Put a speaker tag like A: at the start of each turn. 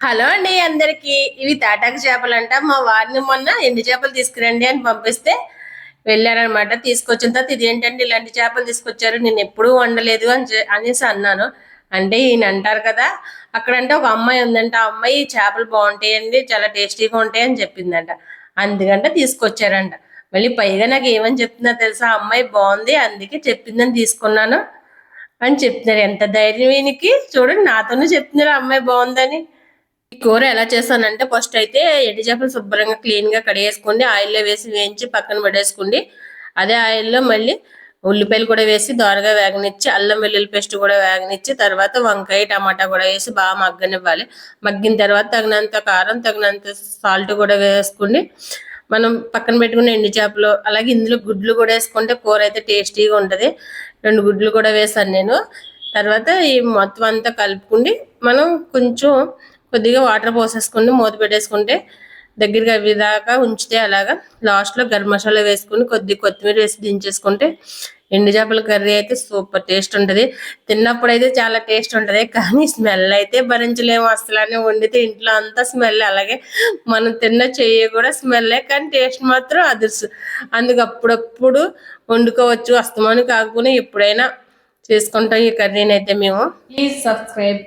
A: Hello అండి అందరికి. ఇవి తాటాకు చేపలంట. మా వారిని మొన్న ఎండు చేపలు తీసుకురండి అని పంపిస్తే వెళ్ళారనమాట. తీసుకొచ్చిన తర్వాత ఇది ఏంటంటే ఇలాంటి చేపలు తీసుకొచ్చారు, నేను ఎప్పుడూ వండలేదు అనేసి అన్నాను. అంటే ఈయన అంటారు కదా, అక్కడంటే ఒక అమ్మాయి ఉందంట, ఆ అమ్మాయి చేపలు బాగుంటాయండి, చాలా టేస్టీగా ఉంటాయి అని చెప్పిందంట. అందుకంటే తీసుకొచ్చారంట. మళ్ళీ పైగా నాకు ఏమని చెప్తున్నా తెలుసా, అమ్మాయి బాగుంది అందుకే చెప్పిందని తీసుకున్నాను అని చెప్తున్నారు. ఎంత ధైర్యం ఈయనకి చూడండి, నాతోనే చెప్తున్నారు అమ్మాయి బాగుందని. ఈ కూర ఎలా చేస్తానంటే, ఫస్ట్ అయితే ఎండు చేపలు శుభ్రంగా క్లీన్ గా కడిగేసుకోండి, ఆయిల్లో వేసి వేయించి పక్కన పెట్టేసుకోండి. అదే ఆయిల్లో మళ్ళీ ఉల్లిపాయలు కూడా వేసి దోరగా వేగనిచ్చి, అల్లం వెల్లుల్లి పేస్ట్ కూడా వేగనిచ్చి, తర్వాత వంకాయ టమాటా కూడా వేసి బాగా మగ్గనివ్వాలి. మగ్గిన తర్వాత తగినంత కారం, తగినంత సాల్ట్ కూడా వేసుకోండి. మనం పక్కన పెట్టుకున్న ఎండు చేపలు, అలాగే ఇందులో గుడ్లు కూడా వేసుకుంటే కూర అయితే టేస్టీగా ఉంటుంది. 2 గుడ్లు కూడా వేసాను నేను. తర్వాత ఈ మొత్తం అంతా కలుపుకుండి మనం కొంచెం కొద్దిగా వాటర్ పోసేసుకుని మూత పెట్టేసుకుంటే దగ్గరగా అయ్యేదాకా ఉంచితే, అలాగా లాస్ట్లో గరం మసాలా వేసుకుని కొద్ది కొత్తిమీర వేసి దించేసుకుంటే ఎండు చేపల కర్రీ అయితే సూపర్ టేస్ట్ ఉంటుంది. తిన్నప్పుడు అయితే చాలా టేస్ట్ ఉంటుంది, కానీ స్మెల్ అయితే భరించలేము అసలు. వండితే ఇంట్లో అంతా స్మెల్, అలాగే మనం తిన్న చెయ్యి కూడా స్మెల్లే, కానీ టేస్ట్ మాత్రం అదుర్సు. అందుకు అప్పుడప్పుడు వండుకోవచ్చు, అస్తమాను కాకుండా ఎప్పుడైనా చేసుకుంటాం ఈ కర్రీని అయితే మేము. Please subscribe.